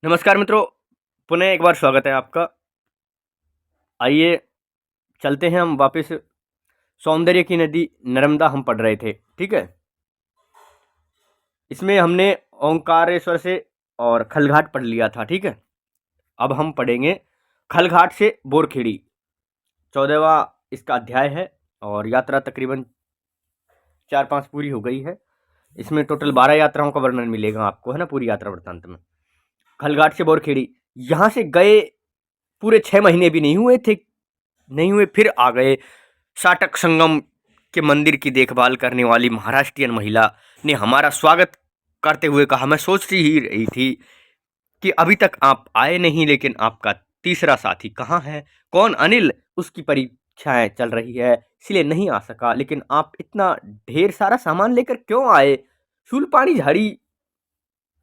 नमस्कार मित्रों, पुनः एक बार स्वागत है आपका। आइए चलते हैं हम वापस। सौंदर्य की नदी नर्मदा हम पढ़ रहे थे, ठीक है। इसमें हमने ओंकारेश्वर से और खलघाट पढ़ लिया था, ठीक है। अब हम पढ़ेंगे खलघाट से बोरखेड़ी। 14वां इसका अध्याय है और यात्रा तकरीबन 4-5 पूरी हो गई है। इसमें टोटल 12 यात्राओं का वर्णन मिलेगा आपको, है ना, पूरी यात्रा वृत्तांत में। खलघाट से बोरखेड़ी, यहाँ से गए पूरे 6 महीने भी नहीं हुए, फिर आ गए। साटक संगम के मंदिर की देखभाल करने वाली महाराष्ट्रीयन महिला ने हमारा स्वागत करते हुए कहा, मैं सोच ही रही थी कि अभी तक आप आए नहीं, लेकिन आपका तीसरा साथी कहाँ है? कौन? अनिल। उसकी परीक्षाएं चल रही है इसलिए नहीं आ सका। लेकिन आप इतना ढेर सारा सामान लेकर क्यों आए? शूलपाणी झाड़ी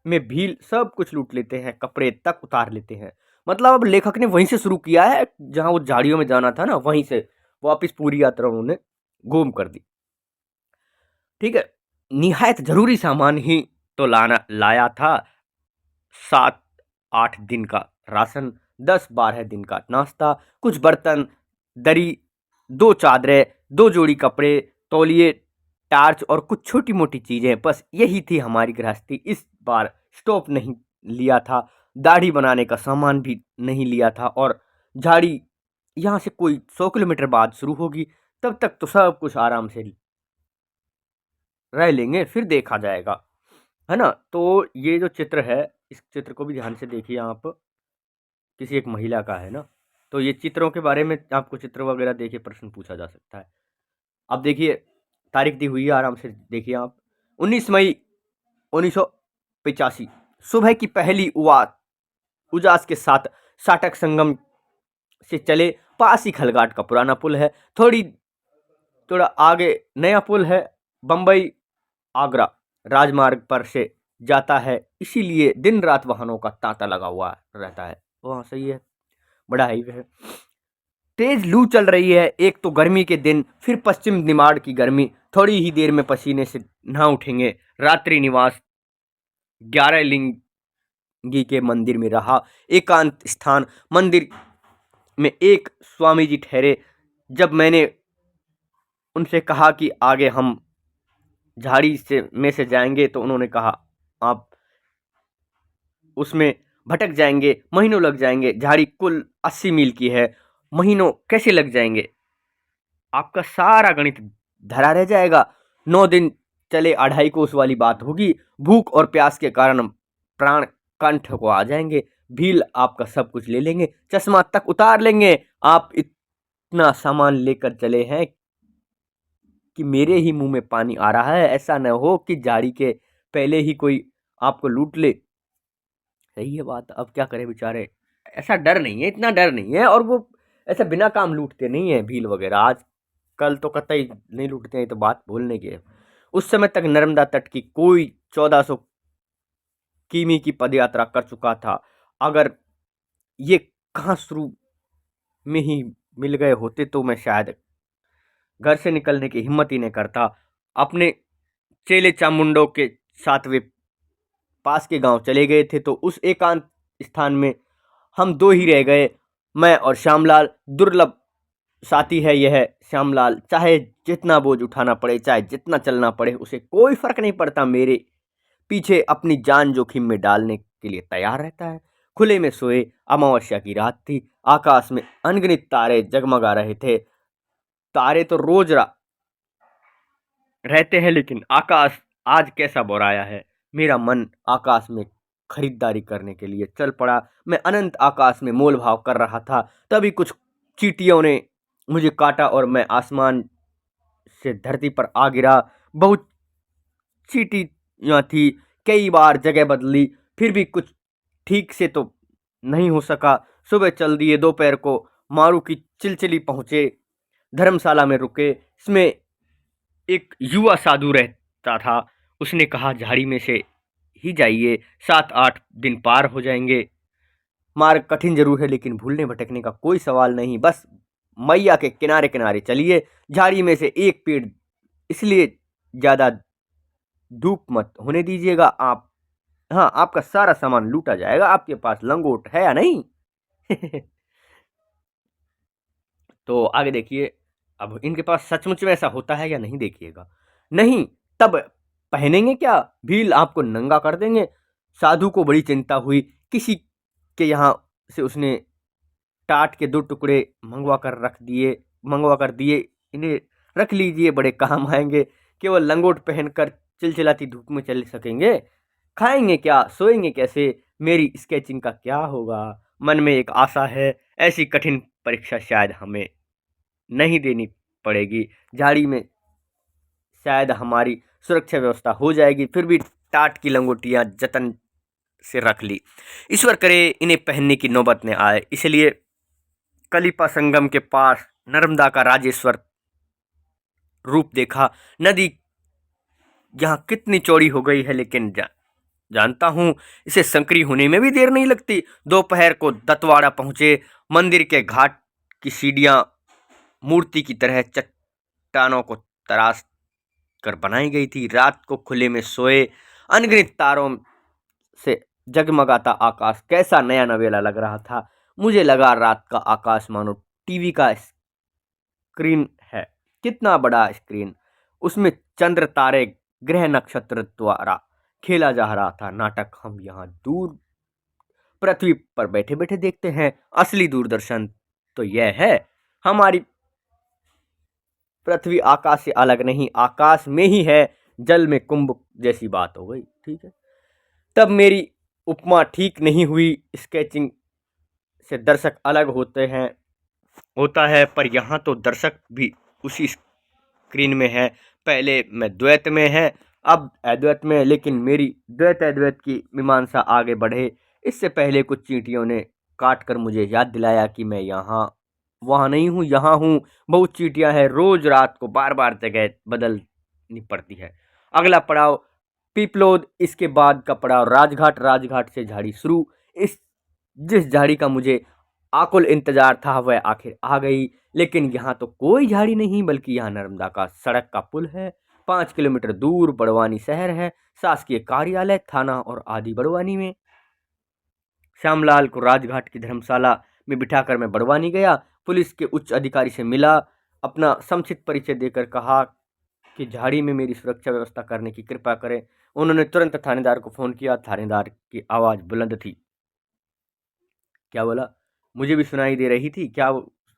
में भील सब कुछ लूट लेते हैं, कपड़े तक उतार लेते हैं। मतलब अब लेखक ने वहीं से शुरू किया है जहां वो झाड़ियों में जाना था ना, वहीं से वापस पूरी यात्रा उन्होंने घूम कर दी, ठीक है। निहायत जरूरी सामान ही तो लाया था। 7-8 दिन का राशन, 10-12 दिन का नाश्ता, कुछ बर्तन, दरी, 2 चादरें, 2 जोड़ी कपड़े, तौलिए, टार्च और कुछ छोटी मोटी चीजें, बस यही थी हमारी गृहस्थी। इस बार स्टोव नहीं लिया था, दाढ़ी बनाने का सामान भी नहीं लिया था, और झाड़ी यहाँ से कोई 100 किलोमीटर बाद शुरू होगी। तब तक तो सब कुछ आराम से रह लेंगे, फिर देखा जाएगा, है ना। तो ये जो चित्र है, इस चित्र को भी ध्यान से देखिए आप। किसी एक महिला का है ना। तो ये चित्रों के बारे में आपको चित्र वगैरह देखे प्रश्न पूछा जा सकता है। अब देखिए, तारीख दी हुई है, आराम से देखिए आप। 19 मई 1985 सुबह की पहली उजास के साथ साटक संगम से चले। पास ही खलघाट का पुराना पुल है, थोड़ा आगे नया पुल है। बंबई आगरा राजमार्ग पर से जाता है, इसीलिए दिन रात वाहनों का तांता लगा हुआ रहता है। वहाँ सही है, बड़ा हाईवे है। तेज लू चल रही है, एक तो गर्मी के दिन, फिर पश्चिम निमाड़ की गर्मी। थोड़ी ही देर में पसीने से नहा उठेंगे। रात्रि निवास 11 लिंगी के मंदिर में रहा। एकांत स्थान मंदिर में एक स्वामी जी ठहरे। जब मैंने उनसे कहा कि आगे हम झाड़ी से जाएंगे, तो उन्होंने कहा आप उसमें भटक जाएंगे, महीनों लग जाएंगे। झाड़ी कुल 80 मील की है, महीनों कैसे लग जाएंगे? आपका सारा गणित धरा रह जाएगा। 9 दिन चले 2.5 कोस वाली बात होगी। भूख और प्यास के कारण प्राण कंठ को आ जाएंगे। भील आपका सब कुछ ले लेंगे, चश्मा तक उतार लेंगे। आप इतना सामान लेकर चले हैं कि मेरे ही मुंह में पानी आ रहा है। ऐसा न हो कि झाड़ी के पहले ही कोई आपको लूट ले। सही है बात, अब क्या करें बेचारे। ऐसा डर नहीं है, इतना डर नहीं है। और वो ऐसा बिना काम लूटते नहीं है भील वगैरह। आज कल तो कतई नहीं लूटते हैं, तो बात भूलने की है। उस समय तक नर्मदा तट की कोई 1400 किमी की पदयात्रा कर चुका था। अगर ये कहाँ शुरू में ही मिल गए होते तो मैं शायद घर से निकलने की हिम्मत ही नहीं करता। अपने चेले चामुंडों के साथ वे पास के गांव चले गए थे, तो उस एकांत स्थान में हम दो ही रह गए, मैं और श्यामलाल। दुर्लभ साथी है यह श्यामलाल। चाहे जितना बोझ उठाना पड़े, चाहे जितना चलना पड़े, उसे कोई फर्क नहीं पड़ता। मेरे पीछे अपनी जान जोखिम में डालने के लिए तैयार रहता है। खुले में सोए, अमावस्या की रात थी। आकाश में अनगिनत तारे जगमगा रहे थे। तारे तो रोज रहते हैं, लेकिन आकाश आज कैसा बोराया है। मेरा मन आकाश में खरीदारी करने के लिए चल पड़ा। मैं अनंत आकाश में मोल भाव कर रहा था। तभी कुछ चींटियों ने मुझे काटा और मैं आसमान से धरती पर आ गिरा। बहुत चींटियां थी, कई बार जगह बदली, फिर भी कुछ ठीक से तो नहीं हो सका। सुबह चल दिए। दोपहर को मारू की चिलचिली पहुंचे। धर्मशाला में रुके। इसमें एक युवा साधु रहता था। उसने कहा झाड़ी में से ही जाइए, 7-8 दिन पार हो जाएंगे। मार्ग कठिन जरूर है, लेकिन भूलने भटकने का कोई सवाल नहीं। बस मैया के किनारे किनारे चलिए। झाड़ी में से एक पेड़ इसलिए ज्यादा धूप मत होने दीजिएगा। आप हाँ, आपका सारा सामान लूटा जाएगा। आपके पास लंगोट है या नहीं? तो आगे देखिए, अब इनके पास सचमुच में ऐसा होता है या नहीं देखिएगा। नहीं, तब पहनेंगे क्या? भील आपको नंगा कर देंगे। साधु को बड़ी चिंता हुई। किसी के यहाँ से उसने टाट के 2 टुकड़े मंगवा कर दिए। इन्हें रख लीजिए, बड़े काम आएंगे। केवल लंगोट पहनकर चिलचिलाती धूप में चल सकेंगे। खाएंगे क्या, सोएंगे कैसे, मेरी स्केचिंग का क्या होगा? मन में एक आशा है, ऐसी कठिन परीक्षा शायद हमें नहीं देनी पड़ेगी। झाड़ी में शायद हमारी सुरक्षा व्यवस्था हो जाएगी। फिर भी टाट की लंगोटियां जतन से रख ली। ईश्वर करे इन्हें पहनने की नौबत न आए। इसलिए कलिपा संगम के पास नर्मदा का राजेश्वर रूप देखा। नदी यहाँ कितनी चौड़ी हो गई है, लेकिन जानता हूँ इसे संकरी होने में भी देर नहीं लगती। दोपहर को दतवाड़ा पहुंचे। मंदिर के घाट की सीढ़ियां मूर्ति की तरह चट्टानों को तराश कर बनाई गई थी। रात को खुले में सोए। अनगिनत तारों से जगमगाता आकाश कैसा नया नवेला लग रहा था। मुझे लगा रात का आकाश मानो टीवी का स्क्रीन है। कितना बड़ा स्क्रीन! उसमें चंद्र तारे ग्रह नक्षत्र द्वारा खेला जा रहा था नाटक। हम यहाँ दूर पृथ्वी पर बैठे बैठे देखते हैं। असली दूरदर्शन तो यह है। हमारी पृथ्वी आकाश से अलग नहीं, आकाश में ही है। जल में कुंभ जैसी बात हो गई। ठीक है, तब मेरी उपमा ठीक नहीं हुई। स्केचिंग से दर्शक अलग होता है, पर यहाँ तो दर्शक भी उसी स्क्रीन में है। पहले मैं द्वैत में है, अब अद्वैत में। लेकिन मेरी द्वैत अद्वैत की मीमांसा आगे बढ़े इससे पहले कुछ चींटियों ने काट कर मुझे याद दिलाया कि मैं यहाँ वहाँ नहीं हूँ, यहाँ हूँ। बहुत चींटियाँ हैं, रोज रात को बार बार जगह बदलनी पड़ती है। अगला पड़ाव पीपलोद, इसके बाद का पड़ाव राजघाट। राजघाट से झाड़ी शुरू। इस जिस झाड़ी का मुझे आकुल इंतजार था वह आखिर आ गई। लेकिन यहाँ तो कोई झाड़ी नहीं, बल्कि यहाँ नर्मदा का सड़क का पुल है। 5 किलोमीटर दूर बड़वानी शहर है। शासकीय कार्यालय, थाना और आदि बड़वानी में। श्यामलाल को राजघाट की धर्मशाला में बिठाकर मैं बड़वानी गया। पुलिस के उच्च अधिकारी से मिला। अपना समुचित परिचय देकर कहा कि झाड़ी में मेरी सुरक्षा व्यवस्था करने की कृपा करें। उन्होंने तुरंत थानेदार को फोन किया। थानेदार की आवाज बुलंद थी। क्या बोला? मुझे भी सुनाई दे रही थी। क्या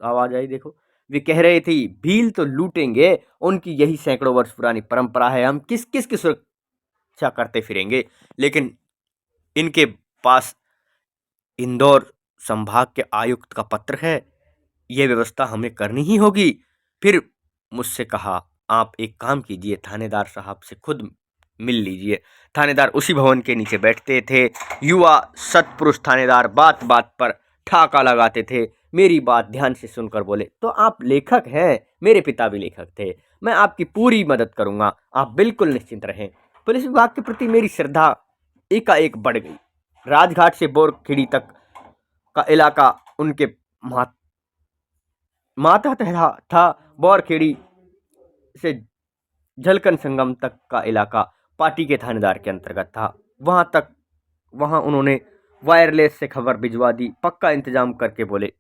आवाज आई? देखो, वे कह रहे थे भील तो लूटेंगे, उनकी यही सैकड़ों वर्ष पुरानी परंपरा है। हम किस किस की सुरक्षा करते फिरेंगे? लेकिन इनके पास इंदौर संभाग के आयुक्त का पत्र है। यह व्यवस्था हमें करनी ही होगी। फिर मुझसे कहा, आप एक काम कीजिए, थानेदार साहब से खुद मिल लीजिए। थानेदार उसी भवन के नीचे बैठते थे। युवा सत्पुरुष थानेदार बात बात पर ठाका लगाते थे। मेरी बात ध्यान से सुनकर बोले, तो आप लेखक हैं? मेरे पिता भी लेखक थे। मैं आपकी पूरी मदद करूंगा, आप बिल्कुल निश्चिंत रहें। पुलिस विभाग के प्रति मेरी श्रद्धा एकाएक बढ़ गई। राजघाट से बोरखेड़ी तक का इलाका उनके माता था। बोरखेड़ी से झलकन संगम तक का इलाका पार्टी के थानेदार के अंतर्गत था। वहां उन्होंने वायरलेस से खबर भिजवा दी। पक्का इंतजाम करके बोले,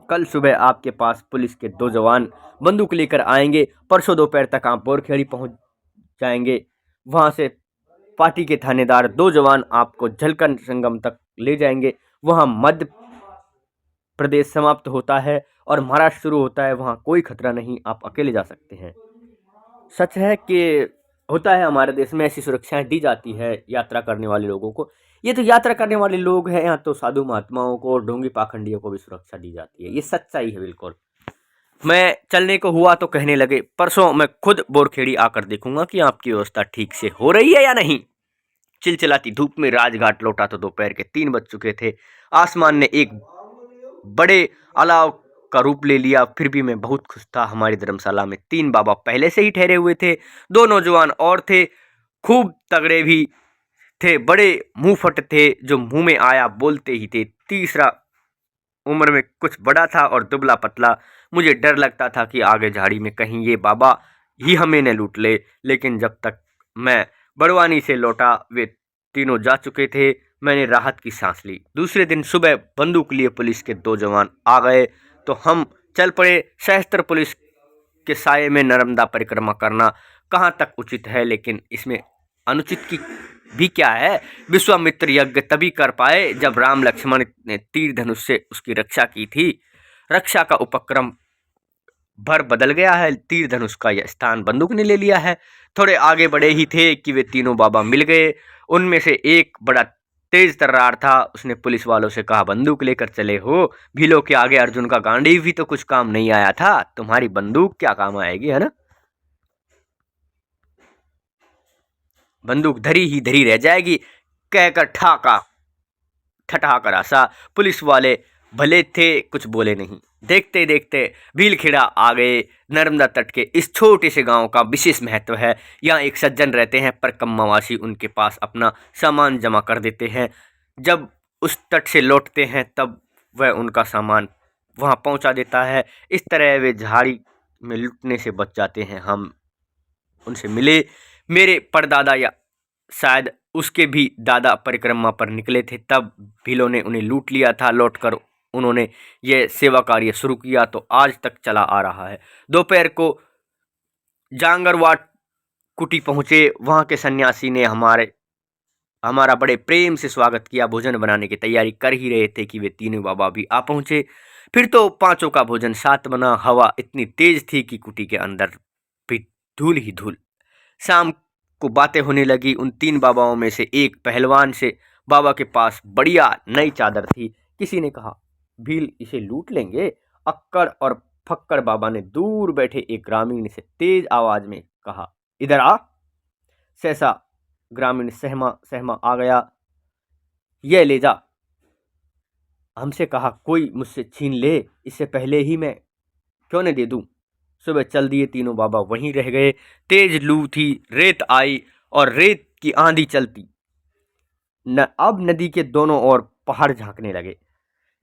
कल सुबह आपके पास पुलिस के 2 जवान बंदूक लेकर आएंगे। परसों दोपहर तक आप बोरखेड़ी पहुंच जाएंगे। वहां से पार्टी के थानेदार 2 जवान आपको झलकन संगम तक ले जाएंगे। वहां मध्य प्रदेश समाप्त होता है और महाराष्ट्र शुरू होता है। वहां कोई खतरा नहीं, आप अकेले जा सकते हैं। सच है कि होता है, हमारे देश में ऐसी सुरक्षाएं दी जाती है यात्रा करने वाले लोगों को। ये तो यात्रा करने वाले लोग हैं, यहाँ तो साधु महात्माओं को और ढोंगी पाखंडियों को भी सुरक्षा दी जाती है। ये सच्चाई है बिल्कुल। मैं चलने को हुआ तो कहने लगे, परसों मैं खुद बोरखेड़ी आकर देखूंगा कि आपकी व्यवस्था ठीक से हो रही है या नहीं। चिलचिलाती धूप में राजघाट लौटा तो दोपहर के 3 बज चुके थे। आसमान ने एक बड़े अलाव का रूप ले लिया। फिर भी मैं बहुत खुश था। हमारी धर्मशाला में 3 बाबा पहले से ही ठहरे हुए थे। 2 नौजवान और थे, खूब तगड़े भी थे, बड़े मुंह फट थे, जो मुंह में आया बोलते ही थे। तीसरा उम्र में कुछ बड़ा था और दुबला पतला। मुझे डर लगता था कि आगे झाड़ी में कहीं ये बाबा ही हमें न लूट ले। लेकिन जब तक मैं बड़वानी से लौटा वे तीनों जा चुके थे। मैंने राहत की सांस ली। दूसरे दिन सुबह बंदूक लिए पुलिस के 2 जवान आ गए तो हम चल पड़े। सशस्त्र पुलिस के साये में नर्मदा परिक्रमा करना कहाँ तक उचित है, लेकिन इसमें अनुचित की भी क्या है। विश्वामित्र यज्ञ तभी कर पाए जब राम लक्ष्मण ने तीर धनुष से उसकी रक्षा की थी। रक्षा का उपक्रम भर बदल गया है। तीर धनुष का यह स्थान बंदूक ने ले लिया है। थोड़े आगे बढ़े ही थे कि वे तीनों बाबा मिल गए। उनमें से एक बड़ा तेज तर्रार था। उसने पुलिस वालों से कहा, बंदूक लेकर चले हो, भीलों के आगे अर्जुन का गांडीव भी तो कुछ काम नहीं आया था, तुम्हारी बंदूक क्या काम आएगी, है ना। बंदूक धरी ही धरी रह जाएगी, कहकर ठाका ठठाकर हंसा। पुलिस वाले भले थे, कुछ बोले नहीं। देखते देखते भीलखेड़ा आ गए। नर्मदा तट के इस छोटे से गांव का विशेष महत्व है। यहाँ एक सज्जन रहते हैं, पर कम्मावासी उनके पास अपना सामान जमा कर देते हैं। जब उस तट से लौटते हैं तब वह उनका सामान वहाँ पहुँचा देता है। इस तरह वे झाड़ी में लुटने से बच जाते हैं। हम उनसे मिले। मेरे परदादा या शायद उसके भी दादा परिक्रमा पर निकले थे, तब भीलों ने उन्हें लूट लिया था। लौटकर उन्होंने यह सेवा कार्य शुरू किया तो आज तक चला आ रहा है। दोपहर को जांगरवाट कुटी पहुंचे। वहां के सन्यासी ने हमारा बड़े प्रेम से स्वागत किया। भोजन बनाने की तैयारी कर ही रहे थे कि वे तीनों बाबा भी आ पहुंचे। फिर तो पांचों का भोजन साथ बना। हवा इतनी तेज थी कि कुटी के अंदर भी धूल ही धूल। शाम को बातें होने लगी। उन 3 बाबाओं में से एक पहलवान से बाबा के पास बढ़िया नई चादर थी। किसी ने कहा, भील इसे लूट लेंगे। अक्कड़ और फक्कड़ बाबा ने दूर बैठे एक ग्रामीण से तेज आवाज में कहा, इधर आ। सहसा ग्रामीण सहमा सहमा आ गया। ये ले जा। हमसे कहा, कोई मुझसे छीन ले, इससे पहले ही मैं क्यों न दे दूं। सुबह चल दिए। तीनों बाबा वहीं रह गए। तेज लू थी, रेत आई और रेत की आंधी चलती। अब नदी के दोनों ओर पहाड़ झांकने लगे।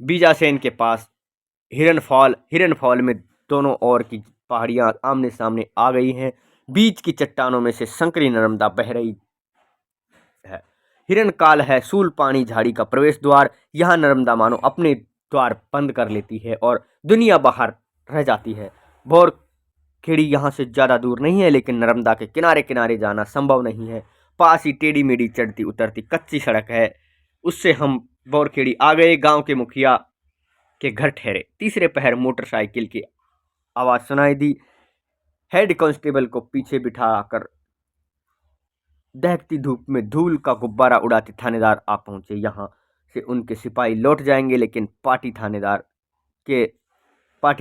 बीजासेन के पास हिरन फॉल में दोनों ओर की पहाड़ियां आमने सामने आ गई हैं। बीच की चट्टानों में से संकरी नर्मदा बह रही है। हिरन काल है सूल पानी झाड़ी का प्रवेश द्वार। यहाँ नर्मदा मानो अपने द्वार बंद कर लेती है और दुनिया बाहर रह जाती है। भोर खेड़ी यहाँ से ज़्यादा दूर नहीं है, लेकिन नर्मदा के किनारे किनारे जाना संभव नहीं है। पास ही टेढ़ी मेढ़ी चढ़ती उतरती कच्ची सड़क है। उससे हम बोरखेड़ी आ गए। गांव के मुखिया के घर ठहरे। तीसरे पहर मोटरसाइकिल की आवाज़ सुनाई दी। हेड कांस्टेबल को पीछे बिठाकर दहकती धूप में धूल का गुब्बारा उड़ाते थानेदार आ पहुंचे। यहाँ से उनके सिपाही लौट जाएंगे, लेकिन पार्टी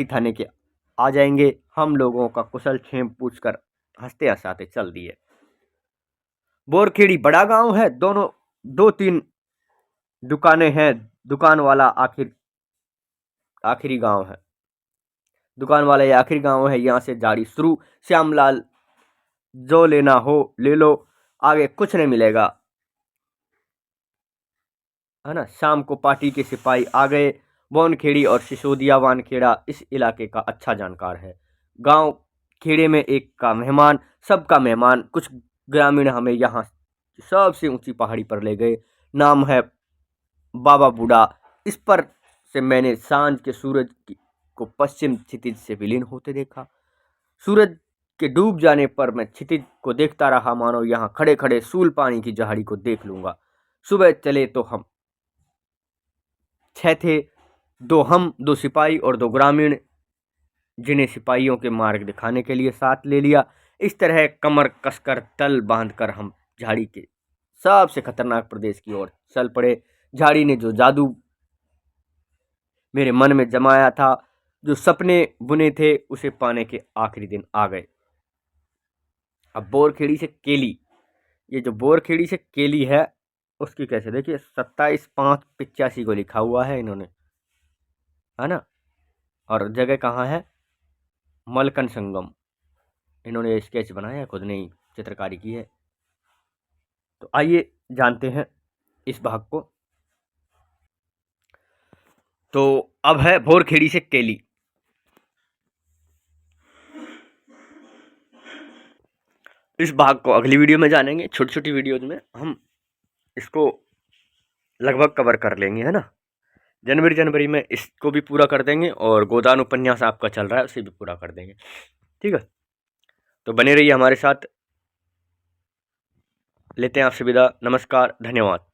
थाने के आ जाएंगे। हम लोगों का कुशल क्षेम पूछकर हंसते हंसाते चल दिए। बोरखेड़ी बड़ा गांव है। 2-3 दुकानें हैं। दुकान वाला आखिरी गांव है। दुकान वाला ये आखिरी गांव है। यहाँ से झाड़ी शुरू। श्यामलाल, जो लेना हो ले लो, आगे कुछ नहीं मिलेगा, है ना। शाम को पार्टी के सिपाही आ गए। बोनखेड़ी और सिसोदिया वानखेड़ा इस इलाके का अच्छा जानकार है। गांव खेड़े में एक का मेहमान, सबका मेहमान। कुछ ग्रामीण हमें यहाँ सबसे ऊंची पहाड़ी पर ले गए। नाम है बाबा बूढ़ा। इस पर से मैंने सांझ के सूरज को पश्चिम क्षितिज से विलीन होते देखा। सूरज के डूब जाने पर मैं क्षितिज को देखता रहा, मानो यहाँ खड़े खड़े सूल पानी की झाड़ी को देख लूंगा। सुबह चले तो हम 6 थे। 2 सिपाही और 2 ग्रामीण, जिन्हें सिपाहियों के मार्ग दिखाने के लिए साथ ले लिया। इस तरह कमर कसकर तल बांधकर हम झाड़ी के सबसे खतरनाक प्रदेश की ओर चल पड़े। झाड़ी ने जो जादू मेरे मन में जमाया था, जो सपने बुने थे, उसे पाने के आखिरी दिन आ गए। अब बोरखेड़ी से केली, ये जो बोरखेड़ी से केली है उसकी कैसे देखिए 27/5/85 को लिखा हुआ है इन्होंने, है ना। और जगह कहाँ है, मलकन संगम। इन्होंने स्केच बनाया है, खुद ने ही चित्रकारी की है। तो आइए जानते हैं इस भाग को। तो अब है बोरखेड़ी से केली। इस भाग को अगली वीडियो में जानेंगे। छोटी छोटी वीडियोज में हम इसको लगभग कवर कर लेंगे, है ना। जनवरी में इसको भी पूरा कर देंगे और गोदान उपन्यास आपका चल रहा है उसे भी पूरा कर देंगे, ठीक है। तो बने रहिए हमारे साथ। लेते हैं आपसे विदा। नमस्कार, धन्यवाद।